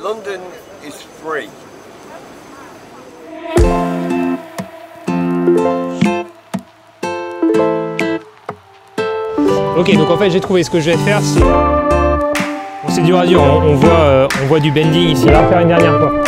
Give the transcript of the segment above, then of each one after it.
London is free. Ok, donc en fait j'ai trouvé ce que je vais faire, c'est... Bon, c'est dur à dire, on voit du bending ici. On va faire une dernière fois.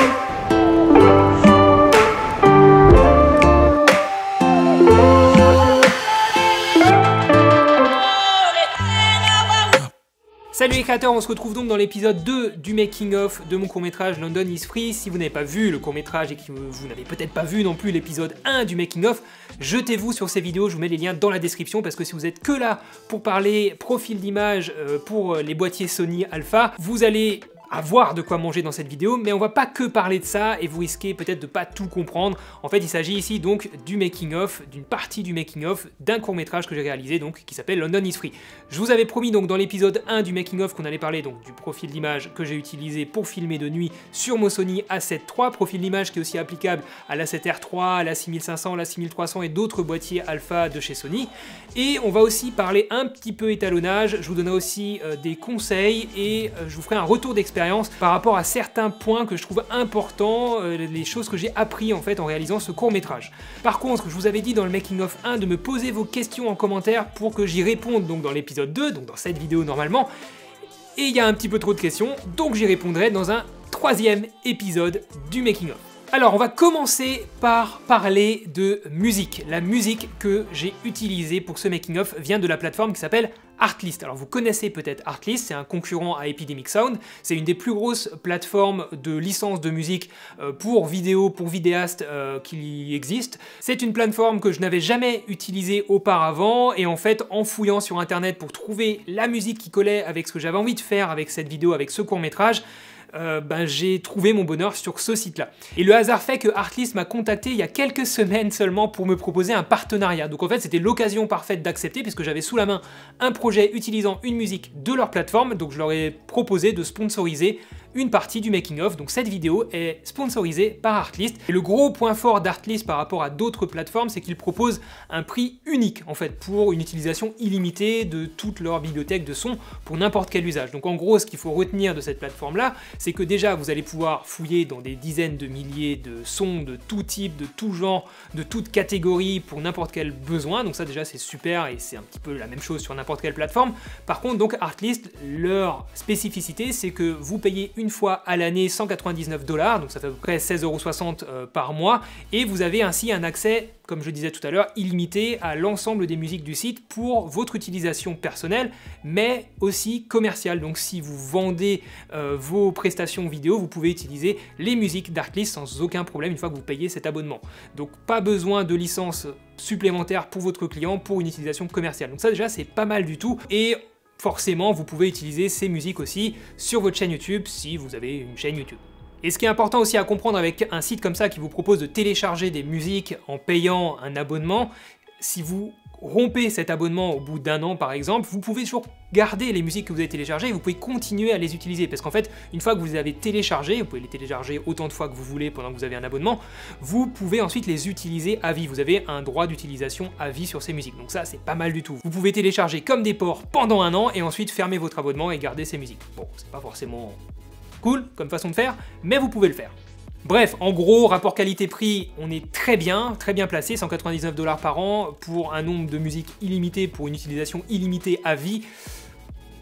Salut les créateurs, on se retrouve donc dans l'épisode 2 du making of de mon court-métrage London is Free. Si vous n'avez pas vu le court-métrage et que vous n'avez peut-être pas vu non plus l'épisode 1 du making of, jetez-vous sur ces vidéos, je vous mets les liens dans la description parce que si vous êtes que là pour parler profil d'image pour les boîtiers Sony Alpha, vous allez avoir de quoi manger dans cette vidéo, mais on va pas que parler de ça et vous risquez peut-être de pas tout comprendre. En fait, il s'agit ici donc du making-of, d'une partie du making-of d'un court-métrage que j'ai réalisé donc qui s'appelle London is Free. Je vous avais promis donc dans l'épisode 1 du making-of qu'on allait parler donc du profil d'image que j'ai utilisé pour filmer de nuit sur mon Sony A7 III, profil d'image qui est aussi applicable à l'A7R3, à la 6500, la 6300 et d'autres boîtiers Alpha de chez Sony. Et on va aussi parler un petit peu étalonnage, je vous donnerai aussi des conseils et je vous ferai un retour d'expérience par rapport à certains points que je trouve importants, les choses que j'ai appris en fait en réalisant ce court-métrage. Par contre, je vous avais dit dans le making of 1 de me poser vos questions en commentaire pour que j'y réponde donc dans l'épisode 2, donc dans cette vidéo normalement, et il y a un petit peu trop de questions, donc j'y répondrai dans un troisième épisode du making of. Alors on va commencer par parler de musique. La musique que j'ai utilisée pour ce making of vient de la plateforme qui s'appelle Artlist. Alors vous connaissez peut-être Artlist, c'est un concurrent à Epidemic Sound, c'est une des plus grosses plateformes de licence de musique pour vidéo, pour vidéastes qui existe. C'est une plateforme que je n'avais jamais utilisée auparavant et en fait en fouillant sur internet pour trouver la musique qui collait avec ce que j'avais envie de faire avec cette vidéo, avec ce court-métrage, j'ai trouvé mon bonheur sur ce site-là. Et le hasard fait que Artlist m'a contacté il y a quelques semaines seulement pour me proposer un partenariat. Donc en fait, c'était l'occasion parfaite d'accepter puisque j'avais sous la main un projet utilisant une musique de leur plateforme. Donc je leur ai proposé de sponsoriser une partie du making-of. Donc cette vidéo est sponsorisée par Artlist. Et le gros point fort d'Artlist par rapport à d'autres plateformes, c'est qu'ils proposent un prix unique en fait pour une utilisation illimitée de toute leur bibliothèque de sons pour n'importe quel usage. Donc en gros, ce qu'il faut retenir de cette plateforme-là, c'est que déjà vous allez pouvoir fouiller dans des dizaines de milliers de sons de tout type, de tout genre, de toute catégorie pour n'importe quel besoin. Donc ça déjà c'est super et c'est un petit peu la même chose sur n'importe quelle plateforme. Par contre donc Artlist, leur spécificité c'est que vous payez une fois à l'année 199 $, donc ça fait à peu près 16,60 € par mois, et vous avez ainsi un accès, comme je disais tout à l'heure, illimité à l'ensemble des musiques du site pour votre utilisation personnelle, mais aussi commerciale. Donc si vous vendez vos prestations vidéo, vous pouvez utiliser les musiques d'Artlist sans aucun problème une fois que vous payez cet abonnement. Donc pas besoin de licence supplémentaire pour votre client pour une utilisation commerciale. Donc ça déjà c'est pas mal du tout, et forcément, vous pouvez utiliser ces musiques aussi sur votre chaîne YouTube si vous avez une chaîne YouTube. Et ce qui est important aussi à comprendre avec un site comme ça qui vous propose de télécharger des musiques en payant un abonnement, si vous rompez cet abonnement au bout d'un an par exemple, vous pouvez toujours garder les musiques que vous avez téléchargées et vous pouvez continuer à les utiliser parce qu'en fait, une fois que vous les avez téléchargées, vous pouvez les télécharger autant de fois que vous voulez pendant que vous avez un abonnement, vous pouvez ensuite les utiliser à vie. Vous avez un droit d'utilisation à vie sur ces musiques. Donc ça, c'est pas mal du tout. Vous pouvez télécharger comme des porcs pendant un an et ensuite fermer votre abonnement et garder ces musiques. Bon, c'est pas forcément cool comme façon de faire, mais vous pouvez le faire. Bref, en gros, rapport qualité-prix, on est très bien placé, 199 $ par an pour un nombre de musiques illimité, pour une utilisation illimitée à vie,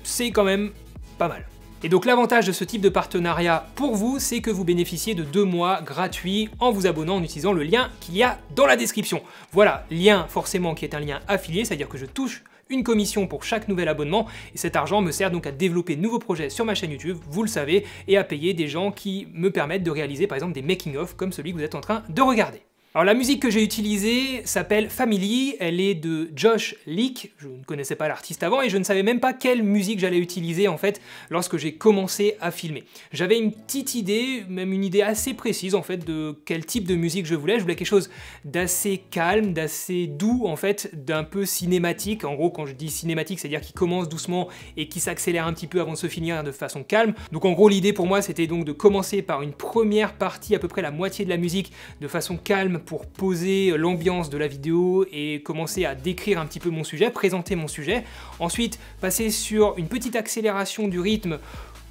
c'est quand même pas mal. Et donc l'avantage de ce type de partenariat pour vous, c'est que vous bénéficiez de 2 mois gratuits en vous abonnant en utilisant le lien qu'il y a dans la description. Voilà, lien forcément qui est un lien affilié, c'est-à-dire que je touche une commission pour chaque nouvel abonnement, et cet argent me sert donc à développer de nouveaux projets sur ma chaîne YouTube, vous le savez, et à payer des gens qui me permettent de réaliser par exemple des making-of comme celui que vous êtes en train de regarder. Alors la musique que j'ai utilisée s'appelle Family, elle est de Josh Leek, je ne connaissais pas l'artiste avant et je ne savais même pas quelle musique j'allais utiliser en fait lorsque j'ai commencé à filmer. J'avais une petite idée, même une idée assez précise en fait de quel type de musique je voulais quelque chose d'assez calme, d'assez doux en fait, d'un peu cinématique. En gros quand je dis cinématique, c'est-à-dire qui commence doucement et qui s'accélère un petit peu avant de se finir de façon calme. Donc en gros l'idée pour moi c'était donc de commencer par une première partie, à peu près la moitié de la musique, de façon calme, pour poser l'ambiance de la vidéo et commencer à décrire un petit peu mon sujet, présenter mon sujet. Ensuite, passer sur une petite accélération du rythme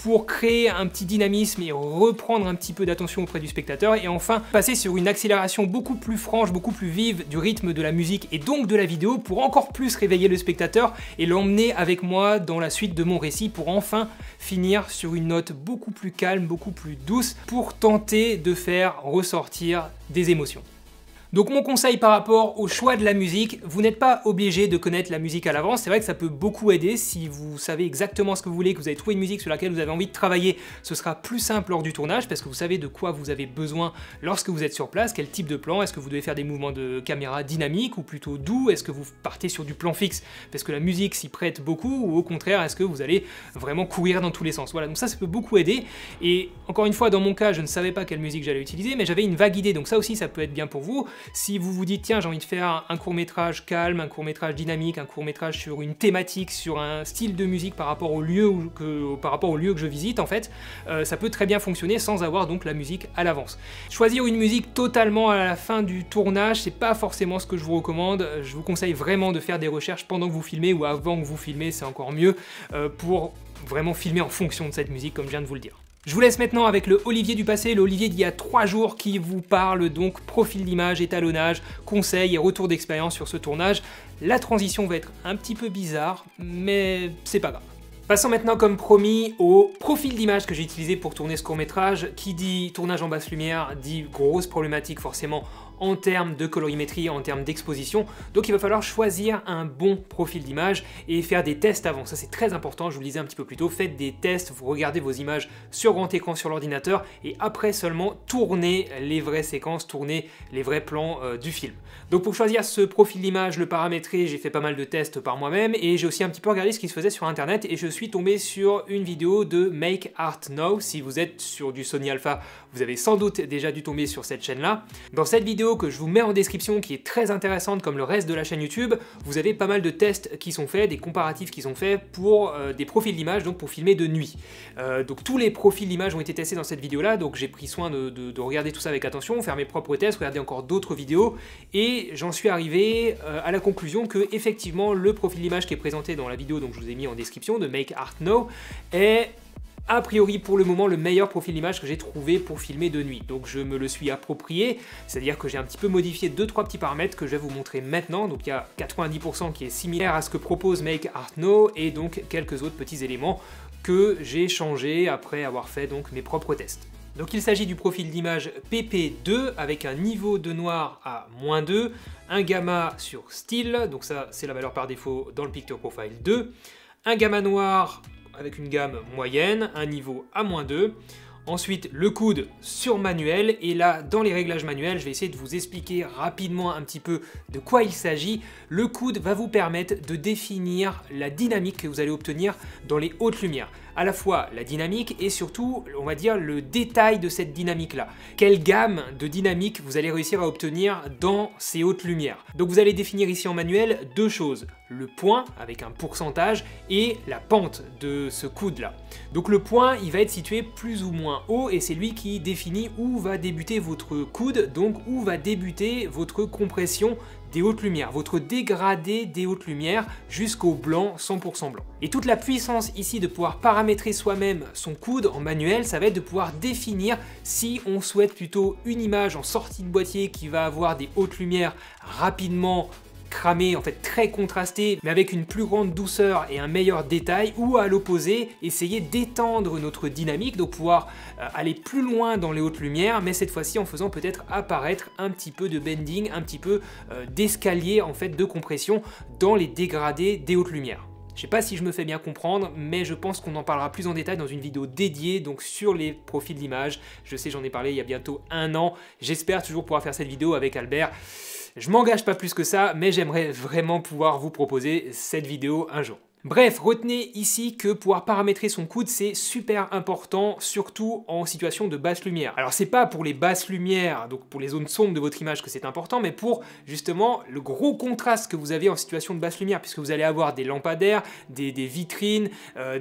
pour créer un petit dynamisme et reprendre un petit peu d'attention auprès du spectateur, et enfin passer sur une accélération beaucoup plus franche, beaucoup plus vive du rythme de la musique et donc de la vidéo pour encore plus réveiller le spectateur et l'emmener avec moi dans la suite de mon récit pour enfin finir sur une note beaucoup plus calme, beaucoup plus douce pour tenter de faire ressortir des émotions. Donc mon conseil par rapport au choix de la musique, vous n'êtes pas obligé de connaître la musique à l'avance, c'est vrai que ça peut beaucoup aider si vous savez exactement ce que vous voulez, que vous avez trouvé une musique sur laquelle vous avez envie de travailler, ce sera plus simple lors du tournage parce que vous savez de quoi vous avez besoin lorsque vous êtes sur place, quel type de plan, est-ce que vous devez faire des mouvements de caméra dynamiques ou plutôt doux, est-ce que vous partez sur du plan fixe parce que la musique s'y prête beaucoup ou au contraire est-ce que vous allez vraiment courir dans tous les sens. Voilà, donc ça peut beaucoup aider et encore une fois dans mon cas je ne savais pas quelle musique j'allais utiliser mais j'avais une vague idée donc ça aussi ça peut être bien pour vous. Si vous vous dites tiens j'ai envie de faire un court-métrage calme, un court-métrage dynamique, un court-métrage sur une thématique, sur un style de musique par rapport au lieu que je visite en fait, ça peut très bien fonctionner sans avoir donc la musique à l'avance. Choisir une musique totalement à la fin du tournage, c'est pas forcément ce que je vous recommande, je vous conseille vraiment de faire des recherches pendant que vous filmez ou avant que vous filmez, c'est encore mieux, pour vraiment filmer en fonction de cette musique comme je viens de vous le dire. Je vous laisse maintenant avec le Olivier du passé, le Olivier d'il y a 3 jours qui vous parle donc profil d'image, étalonnage, conseils et retour d'expérience sur ce tournage. La transition va être un petit peu bizarre, mais c'est pas grave. Passons maintenant comme promis au profil d'image que j'ai utilisé pour tourner ce court-métrage. Qui dit tournage en basse lumière dit grosse problématique forcément en termes de colorimétrie, en termes d'exposition. Donc il va falloir choisir un bon profil d'image et faire des tests avant. Ça c'est très important, je vous le disais un petit peu plus tôt, faites des tests, vous regardez vos images sur grand écran sur l'ordinateur et après seulement tournez les vraies séquences, tournez les vrais plans du film. Donc pour choisir ce profil d'image, le paramétrer, j'ai fait pas mal de tests par moi-même et j'ai aussi un petit peu regardé ce qui se faisait sur internet et je suis tombé sur une vidéo de Make Art Now. Si vous êtes sur du Sony Alpha, vous avez sans doute déjà dû tomber sur cette chaîne-là. Dans cette vidéo que je vous mets en description, qui est très intéressante comme le reste de la chaîne YouTube, vous avez pas mal de tests qui sont faits, des comparatifs qui sont faits pour des profils d'image, donc pour filmer de nuit. Donc tous les profils d'image ont été testés dans cette vidéo-là, donc j'ai pris soin de regarder tout ça avec attention, faire mes propres tests, regarder encore d'autres vidéos, et j'en suis arrivé à la conclusion que effectivement le profil d'image qui est présenté dans la vidéo, donc je vous ai mis en description, de Make Art Now, est a priori pour le moment le meilleur profil d'image que j'ai trouvé pour filmer de nuit. Donc je me le suis approprié, c'est-à-dire que j'ai un petit peu modifié 2-3 petits paramètres que je vais vous montrer maintenant. Donc il y a 90% qui est similaire à ce que propose Make Art Now et donc quelques autres petits éléments que j'ai changés après avoir fait donc mes propres tests. Donc il s'agit du profil d'image PP2 avec un niveau de noir à -2, un gamma sur style, donc ça c'est la valeur par défaut dans le Picture Profile 2, un gamma noir avec une gamme moyenne, un niveau à -2. Ensuite, le coude sur manuel, et là, dans les réglages manuels, je vais essayer de vous expliquer rapidement un petit peu de quoi il s'agit. Le coude va vous permettre de définir la dynamique que vous allez obtenir dans les hautes lumières. À la fois la dynamique et surtout, on va dire, le détail de cette dynamique-là. Quelle gamme de dynamique vous allez réussir à obtenir dans ces hautes lumières. Donc vous allez définir ici en manuel deux choses. Le point, avec un pourcentage, et la pente de ce coude-là. Donc le point, il va être situé plus ou moins haut, et c'est lui qui définit où va débuter votre coude, donc où va débuter votre compression des hautes lumières, votre dégradé des hautes lumières jusqu'au blanc, 100% blanc. Et toute la puissance ici de pouvoir paramétrer soi-même son coude en manuel, ça va être de pouvoir définir si on souhaite plutôt une image en sortie de boîtier qui va avoir des hautes lumières rapidement cramé, en fait très contrasté, mais avec une plus grande douceur et un meilleur détail, ou à l'opposé, essayer d'étendre notre dynamique, donc pouvoir aller plus loin dans les hautes lumières, mais cette fois-ci en faisant peut-être apparaître un petit peu de bending, un petit peu d'escalier en fait de compression dans les dégradés des hautes lumières. Je sais pas si je me fais bien comprendre, mais je pense qu'on en parlera plus en détail dans une vidéo dédiée donc sur les profils d'image. Je sais, j'en ai parlé il y a bientôt 1 an. J'espère toujours pouvoir faire cette vidéo avec Albert. Je m'engage pas plus que ça, mais j'aimerais vraiment pouvoir vous proposer cette vidéo un jour. Bref, retenez ici que pouvoir paramétrer son coude, c'est super important, surtout en situation de basse lumière. Alors c'est pas pour les basses lumières, donc pour les zones sombres de votre image que c'est important, mais pour justement le gros contraste que vous avez en situation de basse lumière, puisque vous allez avoir des lampadaires, des vitrines,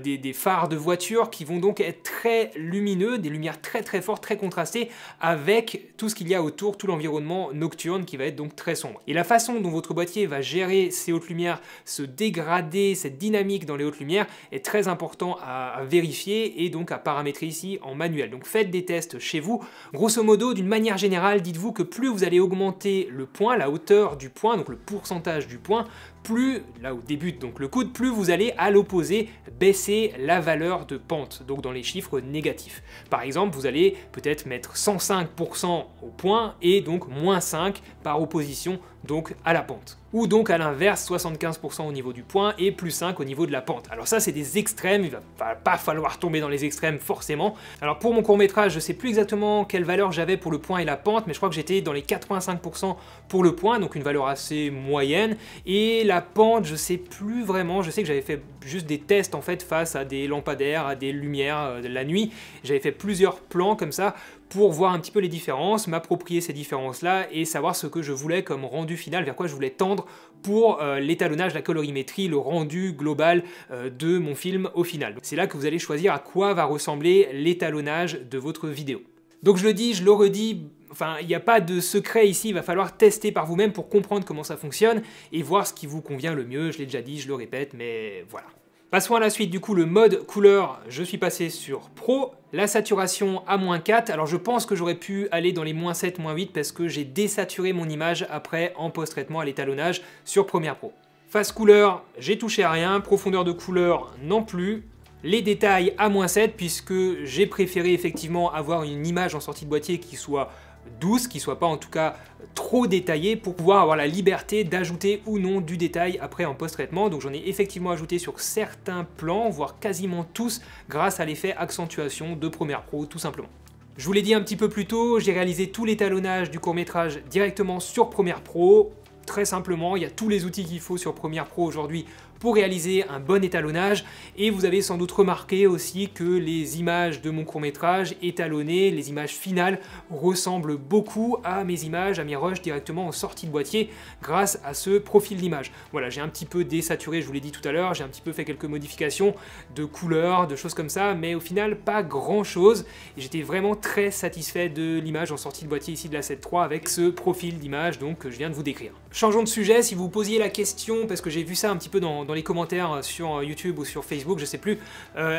des phares de voiture qui vont donc être très lumineux, des lumières très très fortes, très contrastées, avec tout ce qu'il y a autour, tout l'environnement nocturne qui va être donc très sombre. Et la façon dont votre boîtier va gérer ces hautes lumières, ce dégradé, cette dynamique dynamique dans les hautes lumières est très important à vérifier et donc à paramétrer ici en manuel. Donc faites des tests chez vous. Grosso modo, d'une manière générale, dites-vous que plus vous allez augmenter le point, la hauteur du point, donc le pourcentage du point, plus, là où débute donc le coude, plus vous allez à l'opposé baisser la valeur de pente, donc dans les chiffres négatifs. Par exemple, vous allez peut-être mettre 105% au point et donc moins 5 par opposition donc à la pente. Ou donc à l'inverse, 75% au niveau du point et plus 5 au niveau de la pente. Alors ça c'est des extrêmes, il va pas falloir tomber dans les extrêmes forcément. Alors pour mon court-métrage, je sais plus exactement quelle valeur j'avais pour le point et la pente, mais je crois que j'étais dans les 85% pour le point, donc une valeur assez moyenne. Et la pente, je sais plus vraiment, je sais que j'avais fait juste des tests en fait face à des lampadaires, à des lumières de la nuit. J'avais fait plusieurs plans comme ça pour voir un petit peu les différences, m'approprier ces différences-là et savoir ce que je voulais comme rendu final, vers quoi je voulais tendre pour l'étalonnage, la colorimétrie, le rendu global de mon film au final. C'est là que vous allez choisir à quoi va ressembler l'étalonnage de votre vidéo. Donc je le dis, je le redis, enfin il n'y a pas de secret ici, il va falloir tester par vous-même pour comprendre comment ça fonctionne et voir ce qui vous convient le mieux, je l'ai déjà dit, je le répète, mais voilà. Passons à la suite, du coup le mode couleur, je suis passé sur Pro, la saturation à -4, alors je pense que j'aurais pu aller dans les -7, -8 parce que j'ai désaturé mon image après en post-traitement à l'étalonnage sur Premiere Pro. Face couleur, j'ai touché à rien, profondeur de couleur non plus, les détails à -7 puisque j'ai préféré effectivement avoir une image en sortie de boîtier qui soit douce, qui soit pas en tout cas trop détaillée pour pouvoir avoir la liberté d'ajouter ou non du détail après en post-traitement. Donc j'en ai effectivement ajouté sur certains plans, voire quasiment tous, grâce à l'effet accentuation de Premiere Pro tout simplement. Je vous l'ai dit un petit peu plus tôt, j'ai réalisé tout l'étalonnage du court-métrage directement sur Premiere Pro. Très simplement, il y a tous les outils qu'il faut sur Premiere Pro aujourd'hui pour réaliser un bon étalonnage et vous avez sans doute remarqué aussi que les images de mon court-métrage étalonnées, les images finales ressemblent beaucoup à mes images, à mes rushs directement en sortie de boîtier grâce à ce profil d'image. Voilà, j'ai un petit peu désaturé, je vous l'ai dit tout à l'heure, j'ai un petit peu fait quelques modifications de couleurs, de choses comme ça, mais au final pas grand chose et j'étais vraiment très satisfait de l'image en sortie de boîtier ici de la 7.3 avec ce profil d'image donc que je viens de vous décrire. Changeons de sujet, si vous posiez la question, parce que j'ai vu ça un petit peu dans les commentaires sur YouTube ou sur Facebook, je sais plus,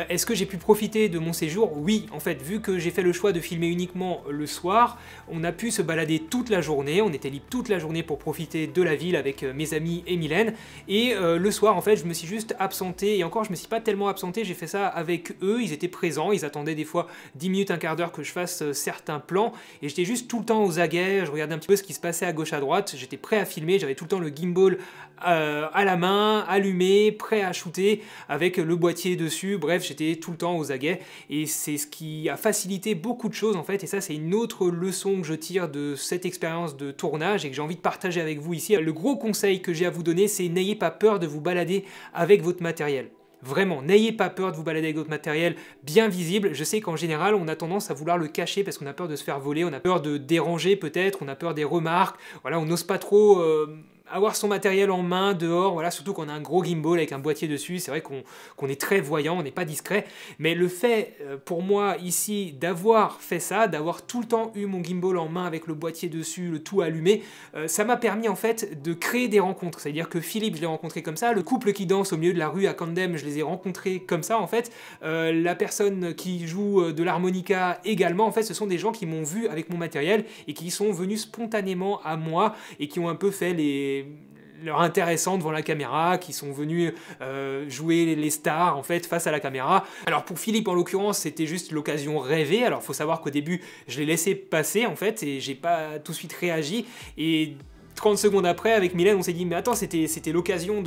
est-ce que j'ai pu profiter de mon séjour? Oui, en fait, vu que j'ai fait le choix de filmer uniquement le soir, on a pu se balader toute la journée, on était libre toute la journée pour profiter de la ville avec mes amis et Mylène, et le soir, en fait, je me suis juste absenté, et encore, je me suis pas tellement absenté, j'ai fait ça avec eux, ils étaient présents, ils attendaient des fois 10 minutes, un quart d'heure que je fasse certains plans, et j'étais juste tout le temps aux aguets, je regardais un petit peu ce qui se passait à gauche à droite, j'étais prêt à filmer, j'avais tout le temps le gimbal à la main, allumé, prêt à shooter avec le boîtier dessus, bref j'étais tout le temps aux aguets et c'est ce qui a facilité beaucoup de choses en fait et ça c'est une autre leçon que je tire de cette expérience de tournage et que j'ai envie de partager avec vous ici. Le gros conseil que j'ai à vous donner c'est n'ayez pas peur de vous balader avec votre matériel. Vraiment, n'ayez pas peur de vous balader avec votre matériel bien visible. Je sais qu'en général, on a tendance à vouloir le cacher parce qu'on a peur de se faire voler, on a peur de déranger peut-être, on a peur des remarques, voilà, on n'ose pas trop avoir son matériel en main, dehors, voilà, surtout quand on a un gros gimbal avec un boîtier dessus, c'est vrai qu'on est très voyant, on n'est pas discret, mais le fait, pour moi, ici, d'avoir fait ça, d'avoir tout le temps eu mon gimbal en main avec le boîtier dessus, le tout allumé, ça m'a permis, en fait, de créer des rencontres, c'est-à-dire que Philippe, je l'ai rencontré comme ça, le couple qui danse au milieu de la rue à Camden, je les ai rencontrés comme ça, en fait, la personne qui joue de l'harmonica également, en fait, ce sont des gens qui m'ont vu avec mon matériel et qui sont venus spontanément à moi et qui ont un peu fait leur intéressant devant la caméra, qui sont venus jouer les stars en fait face à la caméra. Alors pour Philippe en l'occurrence c'était juste l'occasion rêvée, alors faut savoir qu'au début je l'ai laissé passer en fait et j'ai pas tout de suite réagi et 30 secondes après, avec Mylène, on s'est dit mais attends, c'était l'occasion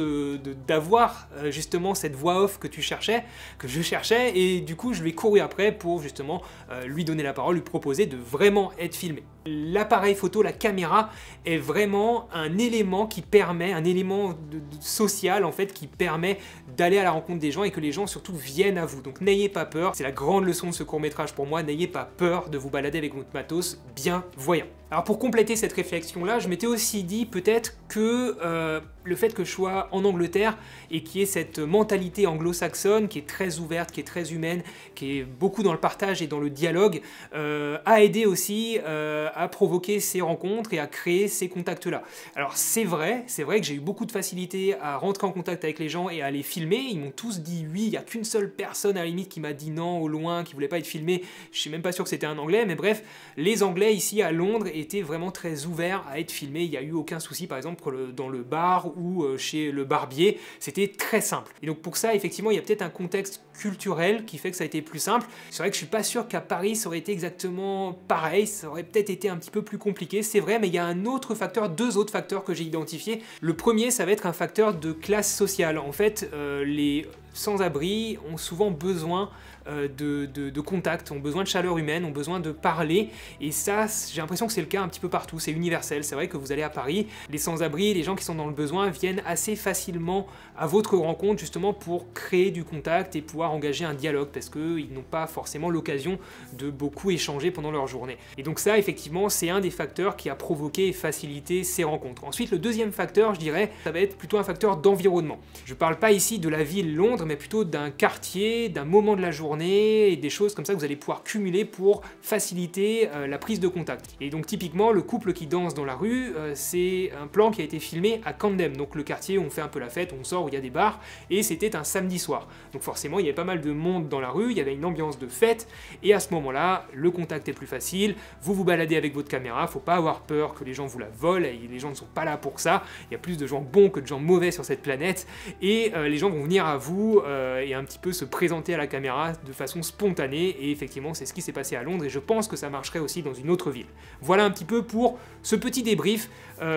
d'avoir justement cette voix off que tu cherchais, que je cherchais, et du coup je lui ai couru après pour justement lui donner la parole, lui proposer de vraiment être filmé. L'appareil photo, la caméra, est vraiment un élément qui permet, un élément social en fait, qui permet d'aller à la rencontre des gens et que les gens surtout viennent à vous. Donc n'ayez pas peur, c'est la grande leçon de ce court-métrage pour moi, n'ayez pas peur de vous balader avec votre matos bien voyant. Alors pour compléter cette réflexion-là, je m'étais aussi dit peut-être que le fait que je sois en Angleterre et qu'il y ait cette mentalité anglo-saxonne qui est très ouverte, qui est très humaine, qui est beaucoup dans le partage et dans le dialogue, a aidé aussi à provoquer ces rencontres et à créer ces contacts-là. Alors c'est vrai que j'ai eu beaucoup de facilité à rentrer en contact avec les gens et à les filmer. Ils m'ont tous dit oui, il n'y a qu'une seule personne à la limite qui m'a dit non au loin, qui voulait pas être filmé. Je suis même pas sûr que c'était un Anglais, mais bref, les Anglais ici à Londres étaient vraiment très ouverts à être filmés. Il n'y a eu aucun souci, par exemple, dans le bar ou chez le barbier, c'était très simple. Et donc pour ça, effectivement, il y a peut-être un contexte culturel qui fait que ça a été plus simple. C'est vrai que je suis pas sûr qu'à Paris, ça aurait été exactement pareil, ça aurait peut-être été un petit peu plus compliqué, c'est vrai, mais il y a un autre facteur, deux autres facteurs que j'ai identifiés. Le premier, ça va être un facteur de classe sociale. En fait, les sans-abri ont souvent besoin de contact, ont besoin de chaleur humaine, ont besoin de parler, et ça, j'ai l'impression que c'est le cas un petit peu partout, c'est universel. C'est vrai que vous allez à Paris, les sans-abri, les gens qui sont dans le besoin viennent assez facilement à votre rencontre justement pour créer du contact et pouvoir engager un dialogue, parce qu'ils n'ont pas forcément l'occasion de beaucoup échanger pendant leur journée. Et donc ça, effectivement, c'est un des facteurs qui a provoqué et facilité ces rencontres. Ensuite, le deuxième facteur, je dirais, ça va être plutôt un facteur d'environnement. Je parle pas ici de la ville Londres, mais plutôt d'un quartier, d'un moment de la journée, et des choses comme ça que vous allez pouvoir cumuler pour faciliter la prise de contact. Et donc typiquement, le couple qui danse dans la rue, c'est un plan qui a été filmé à Camden, donc le quartier où on fait un peu la fête, on sort, où il y a des bars, et c'était un samedi soir. Donc forcément, il y avait pas mal de monde dans la rue, il y avait une ambiance de fête, et à ce moment-là, le contact est plus facile, vous vous baladez avec votre caméra, faut pas avoir peur que les gens vous la volent, et les gens ne sont pas là pour ça, il y a plus de gens bons que de gens mauvais sur cette planète, et les gens vont venir à vous et un petit peu se présenter à la caméra de façon spontanée, et effectivement c'est ce qui s'est passé à Londres, et je pense que ça marcherait aussi dans une autre ville. Voilà un petit peu pour ce petit débrief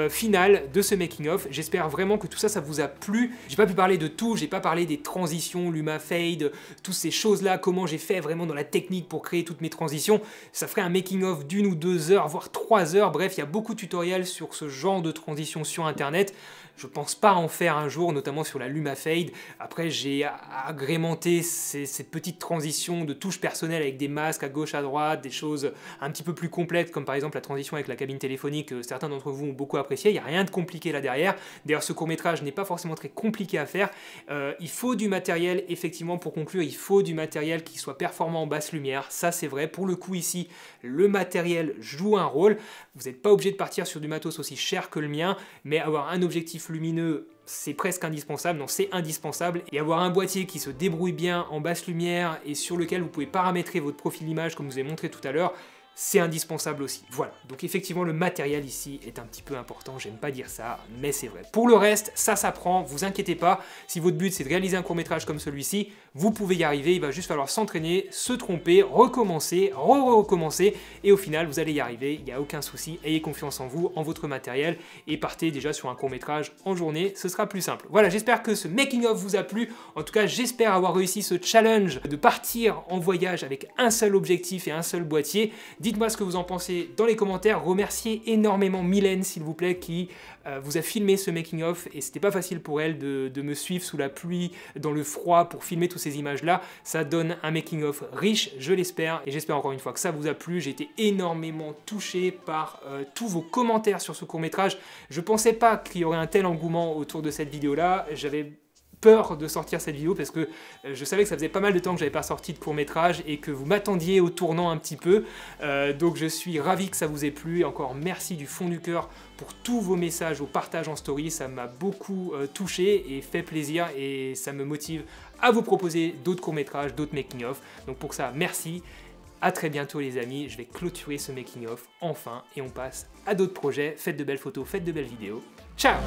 final de ce making of. J'espère vraiment que tout ça, ça vous a plu. J'ai pas pu parler de tout, j'ai pas parlé des transitions, l'Umafade, toutes ces choses là, comment j'ai fait vraiment dans la technique pour créer toutes mes transitions. Ça ferait un making of d'1 ou 2 heures, voire 3 heures, bref, il y a beaucoup de tutoriels sur ce genre de transition sur internet. Je pense pas en faire un jour, notamment sur la Lumafade. Après, j'ai agrémenté ces petites transitions de touches personnelles avec des masques à gauche, à droite, des choses un petit peu plus complexes, comme par exemple la transition avec la cabine téléphonique, que certains d'entre vous ont beaucoup apprécié. Il n'y a rien de compliqué là derrière. D'ailleurs, ce court-métrage n'est pas forcément très compliqué à faire. Il faut du matériel, effectivement, pour conclure, il faut du matériel qui soit performant en basse lumière. Ça, c'est vrai. Pour le coup, ici, le matériel joue un rôle. Vous n'êtes pas obligé de partir sur du matos aussi cher que le mien, mais avoir un objectif lumineux, c'est presque indispensable, non c'est indispensable, et avoir un boîtier qui se débrouille bien en basse lumière et sur lequel vous pouvez paramétrer votre profil d'image comme je vous ai montré tout à l'heure, c'est indispensable aussi. Voilà, donc effectivement le matériel ici est un petit peu important, j'aime pas dire ça, mais c'est vrai. Pour le reste, ça s'apprend, vous inquiétez pas, si votre but c'est de réaliser un court-métrage comme celui-ci, vous pouvez y arriver, il va juste falloir s'entraîner, se tromper, recommencer, recommencer, et au final vous allez y arriver, il n'y a aucun souci, ayez confiance en vous, en votre matériel, et partez déjà sur un court-métrage en journée, ce sera plus simple. Voilà, j'espère que ce making-of vous a plu, en tout cas j'espère avoir réussi ce challenge de partir en voyage avec un seul objectif et un seul boîtier. Dites-moi ce que vous en pensez dans les commentaires, remerciez énormément Mylène s'il vous plaît qui vous a filmé ce making of, et c'était pas facile pour elle de me suivre sous la pluie, dans le froid pour filmer toutes ces images là. Ça donne un making of riche, je l'espère, et j'espère encore une fois que ça vous a plu. J'ai été énormément touché par tous vos commentaires sur ce court métrage. Je pensais pas qu'il y aurait un tel engouement autour de cette vidéo là, j'avais peur de sortir cette vidéo parce que je savais que ça faisait pas mal de temps que j'avais pas sorti de court-métrage et que vous m'attendiez au tournant un petit peu, donc je suis ravi que ça vous ait plu, et encore merci du fond du cœur pour tous vos messages, vos partages en story, ça m'a beaucoup touché et fait plaisir, et ça me motive à vous proposer d'autres courts-métrages, d'autres making-of, donc pour ça merci. À très bientôt les amis, je vais clôturer ce making-of enfin, et on passe à d'autres projets. Faites de belles photos, faites de belles vidéos. Ciao!